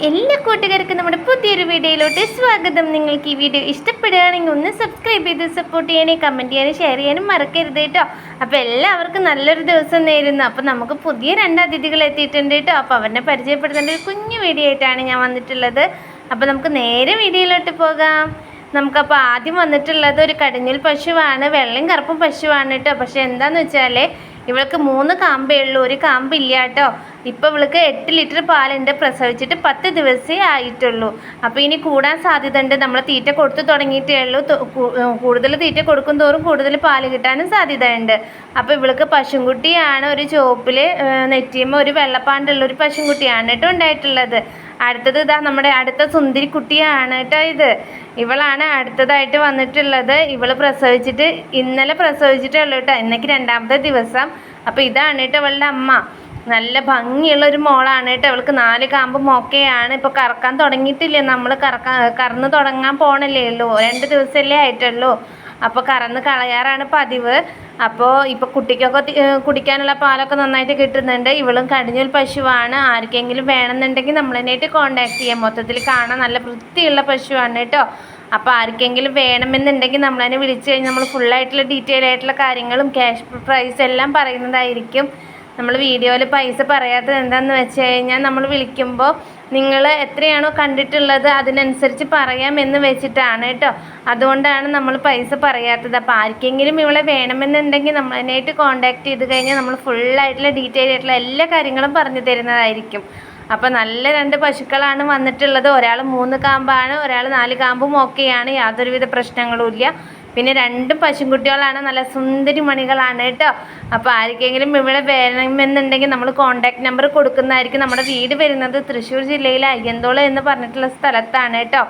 എല്ലാ കൂട്ടുകാർക്കും നമ്മുടെ പുതിയൊരു വീഡിയോയിലോട്ട് സ്വാഗതം. നിങ്ങൾക്ക് ഈ വീഡിയോ ഇഷ്ടപ്പെടുകയാണെങ്കിൽ ഒന്ന് സബ്സ്ക്രൈബ് ചെയ്ത് സപ്പോർട്ട് ചെയ്യാനും കമൻറ്റ് ചെയ്യാനും ഷെയർ ചെയ്യാനും മറക്കരുത് കേട്ടോ. അപ്പോൾ എല്ലാവർക്കും നല്ലൊരു ദിവസം നേരുന്നു. അപ്പോൾ നമുക്ക് പുതിയ 2 അതിഥികൾ എത്തിയിട്ടുണ്ട് കേട്ടോ. അപ്പോൾ അവരെ പരിചയപ്പെടുത്തേണ്ട ഒരു കുഞ്ഞു വീഡിയോ ആയിട്ടാണ് ഞാൻ വന്നിട്ടുള്ളത്. അപ്പോൾ നമുക്ക് നേരെ വീഡിയോയിലോട്ട് പോകാം. നമുക്കപ്പോൾ ആദ്യം വന്നിട്ടുള്ളത് ഒരു കടിഞ്ഞൂൽ പശുവാണ്. വെള്ളയും കറുപ്പും പശുവാണ് കേട്ടോ. പക്ഷേ എന്താണെന്ന് വെച്ചാൽ ഇവൾക്ക് 3 കാമ്പേ ഉള്ളൂ, ഒരു കാമ്പില്ല കേട്ടോ. ഇപ്പോൾ ഇവൾക്ക് 8 ലിറ്റർ പാലുണ്ട്. പ്രസവിച്ചിട്ട് 10 ദിവസമേ ആയിട്ടുള്ളൂ. അപ്പോൾ ഇനി കൂടാൻ സാധ്യത ഉണ്ട്. നമ്മൾ തീറ്റ കൊടുത്തു തുടങ്ങിയിട്ടേ ഉള്ളൂ. കൂടുതൽ തീറ്റ കൊടുക്കും തോറും കൂടുതൽ പാല് കിട്ടാനും സാധ്യതയുണ്ട്. അപ്പോൾ ഇവൾക്ക് പശുക്കുട്ടിയാണ്. ഒരു ചുവപ്പിൽ നെറ്റിയുമ്പോൾ ഒരു വെള്ളപ്പാണ്ടുള്ള ഒരു പശുക്കുട്ടിയാണ് കേട്ടോ ഉണ്ടായിട്ടുള്ളത്. അടുത്തത് ഇതാ നമ്മുടെ അടുത്ത സുന്ദരി കുട്ടിയാണ് കേട്ടോ. ഇവളാണ് അടുത്തതായിട്ട് വന്നിട്ടുള്ളത്. ഇവൾ പ്രസവിച്ചിട്ട് ഇന്നലെ പ്രസവിച്ചിട്ടേ ഉള്ളൂ കേട്ടോ. ഇന്നേക്ക് 2ാമത്തെ ദിവസം. അപ്പോൾ ഇതാണ് കേട്ടോ ഇവളുടെ അമ്മ. നല്ല ഭംഗിയുള്ള ഒരു മോളാണ് കേട്ടോ. അവൾക്ക് 4 കാമ്പ് മൊക്കയാണ്. ഇപ്പോൾ കറക്കാൻ തുടങ്ങിയിട്ടില്ലേ, നമ്മൾ കറന്ന് തുടങ്ങാൻ പോകണല്ലേ ഉള്ളൂ. 2 ദിവസമല്ലേ ആയിട്ടുള്ളൂ. അപ്പോൾ കറന്ന് കളയാറാണ് പതിവ്. അപ്പോൾ ഇപ്പോൾ കുട്ടിക്കൊക്കെ കുടിക്കാനുള്ള പാലൊക്കെ നന്നായിട്ട് കിട്ടുന്നുണ്ട്. ഇവളും കടിഞ്ഞൂൽ പശുവാണ്. ആർക്കെങ്കിലും വേണമെന്നുണ്ടെങ്കിൽ നമ്മളതിനായിട്ട് കോൺടാക്ട് ചെയ്യാം. മൊത്തത്തിൽ കാണാൻ നല്ല വൃത്തിയുള്ള പശുവാണ് കേട്ടോ. അപ്പോൾ ആർക്കെങ്കിലും വേണമെന്നുണ്ടെങ്കിൽ നമ്മളതിനെ വിളിച്ച് കഴിഞ്ഞാൽ നമ്മൾ ഫുള്ളായിട്ടുള്ള ഡീറ്റെയിൽ ആയിട്ടുള്ള കാര്യങ്ങളും ക്യാഷ് പ്രൈസ് എല്ലാം പറയുന്നതായിരിക്കും. നമ്മൾ വീഡിയോയിൽ പൈസ പറയാത്തത് എന്താണെന്ന് വെച്ച് കഴിഞ്ഞാൽ നമ്മൾ വിളിക്കുമ്പോൾ നിങ്ങൾ എത്രയാണോ കണ്ടിട്ടുള്ളത് അതിനനുസരിച്ച് പറയാമെന്ന് വെച്ചിട്ടാണ് കേട്ടോ. അതുകൊണ്ടാണ് നമ്മൾ പൈസ പറയാത്തത്. അപ്പോൾ ആർക്കെങ്കിലും ഇവളെ വേണമെന്നുണ്ടെങ്കിൽ നമ്മളതിനായിട്ട് കോൺടാക്ട് ചെയ്ത് കഴിഞ്ഞാൽ നമ്മൾ ഫുള്ളായിട്ടുള്ള ഡീറ്റെയിൽ ആയിട്ടുള്ള എല്ലാ കാര്യങ്ങളും പറഞ്ഞു തരുന്നതായിരിക്കും. അപ്പോൾ നല്ല 2 പശുക്കളാണ് വന്നിട്ടുള്ളത്. ഒരാൾ 3 കാമ്പാണ്, ഒരാൾ 4 കാമ്പും ഒക്കെയാണ്. യാതൊരുവിധ പ്രശ്നങ്ങളും ഇല്ല. പിന്നെ 2 പശുക്കുട്ടികളാണ്. നല്ല സുന്ദരി മണികളാണ് കേട്ടോ. അപ്പോൾ ആർക്കെങ്കിലും ഇവിടെ വേണമെന്നുണ്ടെങ്കിൽ നമ്മൾ കോൺടാക്ട് നമ്പർ കൊടുക്കുന്നതായിരിക്കും. നമ്മുടെ വീട് വരുന്നത് തൃശ്ശൂർ ജില്ലയിലെ അയ്യന്തോള് എന്ന് പറഞ്ഞിട്ടുള്ള സ്ഥലത്താണ് കേട്ടോ.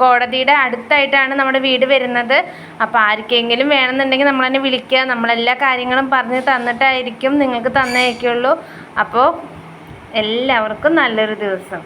കോടതിയുടെ അടുത്തായിട്ടാണ് നമ്മുടെ വീട് വരുന്നത്. അപ്പോൾ ആർക്കെങ്കിലും വേണമെന്നുണ്ടെങ്കിൽ നമ്മളതിനെ വിളിക്കുക. നമ്മളെല്ലാ കാര്യങ്ങളും പറഞ്ഞ് തന്നിട്ടായിരിക്കും നിങ്ങൾക്ക് തന്നേക്കുള്ളൂ. അപ്പോൾ എല്ലാവർക്കും നല്ലൊരു ദിവസം.